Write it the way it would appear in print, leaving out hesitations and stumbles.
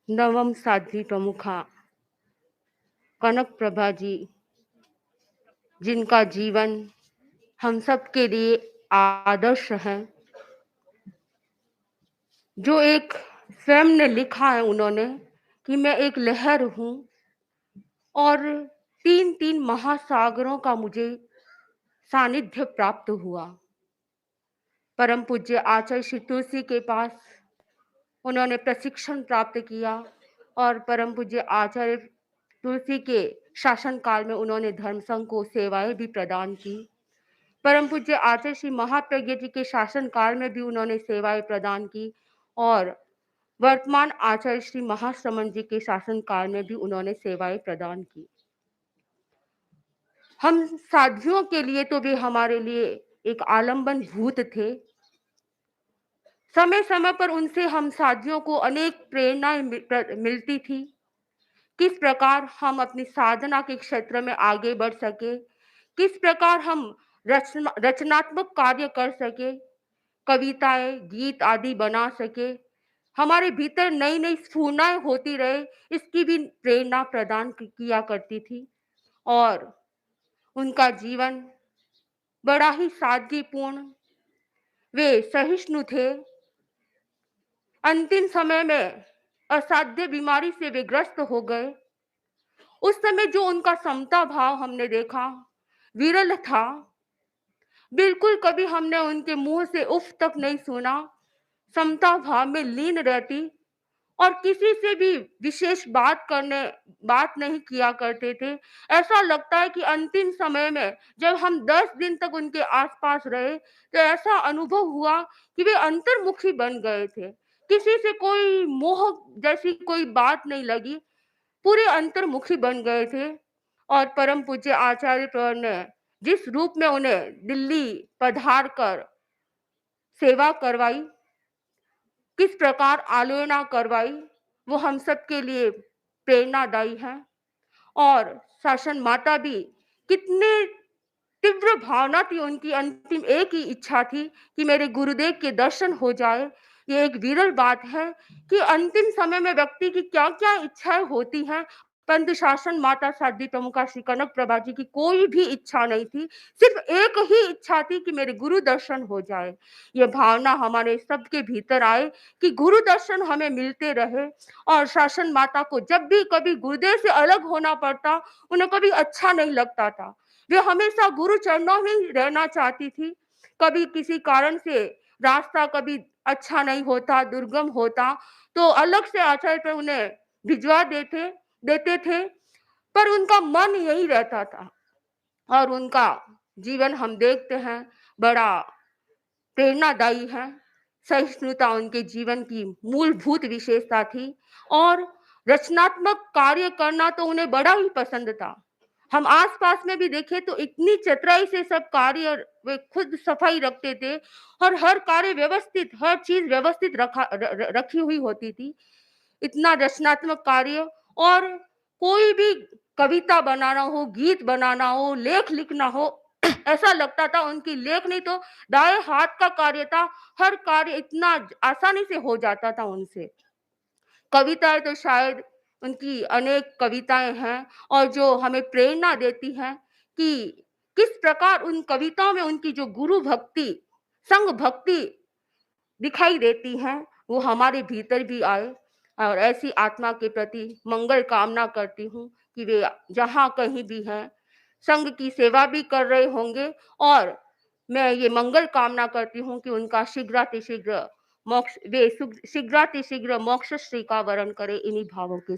नवम साध्वी प्रमुखा कनक प्रभा जी, जिनका जीवन हम सब के लिए आदर्श है, जो एक स्वयं ने लिखा है उन्होंने कि मैं एक लहर हूँ और 3-3 महासागरों का मुझे सानिध्य प्राप्त हुआ। परम पूज्य आचार्य श्री तुलसी के पास उन्होंने प्रशिक्षण प्राप्त किया और परम पूज्य आचार्य तुलसी के शासन काल में उन्होंने धर्म संघ को सेवाएं भी प्रदान की। परम पूज्य आचार्य श्री महाप्रज्ञ जी के शासन काल में भी उन्होंने सेवाएं प्रदान की और वर्तमान आचार्य श्री महाश्रमण जी के शासन काल में भी उन्होंने सेवाएं प्रदान की। हम साध्वियों के लिए तो वे हमारे लिए एक आलम्बन भूत थे। समय समय पर उनसे हम साध्वियों को अनेक प्रेरणाएं मिलती थी, किस प्रकार हम अपनी साधना के क्षेत्र में आगे बढ़ सके, किस प्रकार हम रचनात्मक कार्य कर सके, कविताएं, गीत आदि बना सके, हमारे भीतर नई नई स्फूर्णाएं होती रहे, इसकी भी प्रेरणा प्रदान किया करती थी। और उनका जीवन बड़ा ही सादगीपूर्ण, वे सहिष्णु थे। अंतिम समय में असाध्य बीमारी से वे ग्रस्त हो गए। उस समय जो उनका समता भाव हमने देखा, विरल था। बिल्कुल कभी हमने उनके मुंह से उफ तक नहीं सुना। समता भाव में लीन रहती और किसी से भी विशेष बात नहीं किया करते थे। ऐसा लगता है कि अंतिम समय में जब हम 10 दिन तक उनके आसपास रहे तो ऐसा अनुभव हुआ कि वे अंतर्मुखी बन गए थे। किसी से कोई मोह जैसी कोई बात नहीं लगी, पूरे अंतर्मुखी बन गए थे। और परम पूज्य आचार्य प्रवर ने जिस रूप में उन्हें दिल्ली पधार कर सेवा करवाई, किस प्रकार आलोचना करवाई, वो हम सब के लिए प्रेरणादायी है। और शासन माता भी कितने तीव्र भावना थी उनकी, अंतिम एक ही इच्छा थी कि मेरे गुरुदेव के दर्शन हो जाए। ये एक विरल बात है कि अंतिम समय में व्यक्ति की क्या क्या इच्छाएं होती हैं, परंतु शासन माता साध्वी प्रमुखा श्री कनक प्रभा जी की कोई भी इच्छा नहीं थी, सिर्फ एक ही इच्छा थी कि मेरे गुरु दर्शन हो जाए। ये भावना हमारे सबके भीतर आए कि गुरु दर्शन हमें मिलते रहे। और शासन माता को जब भी कभी गुरुदेव से अलग होना पड़ता, उन्हें कभी अच्छा नहीं लगता था। वे हमेशा गुरु चरणों में ही रहना चाहती थी। कभी किसी कारण से रास्ता कभी अच्छा नहीं होता, दुर्गम होता, तो अलग से आचार्य पर उन्हें भिजवा देते थे, पर उनका मन यही रहता था। और उनका जीवन हम देखते हैं बड़ा प्रेरणादायी है। सहिष्णुता उनके जीवन की मूलभूत विशेषता थी और रचनात्मक कार्य करना तो उन्हें बड़ा ही पसंद था। हम आसपास में भी देखें तो इतनी चतुराई से सब कार्य वे खुद सफाई रखते थे और हर कार्य व्यवस्थित, हर चीज व्यवस्थित रखी हुई होती थी। इतना रचनात्मक कार्य। और कोई भी कविता बनाना हो, गीत बनाना हो, लेख लिखना हो, ऐसा लगता था उनकी लेख नहीं तो दाएं हाथ का कार्य था। हर कार्य इतना आसानी से हो जाता था उनसे। कविताएं तो शायद उनकी अनेक कविताएं हैं और जो हमें प्रेरणा देती हैं कि किस प्रकार उन कविताओं में उनकी जो गुरु भक्ति, संघ भक्ति दिखाई देती हैं, वो हमारे भीतर भी आए। और ऐसी आत्मा के प्रति मंगल कामना करती हूँ कि वे जहाँ कहीं भी हैं, संघ की सेवा भी कर रहे होंगे। और मैं ये मंगल कामना करती हूँ कि उनका शीघ्रातिशीघ्र मोक्ष का वरण करे, इन्हीं भावों के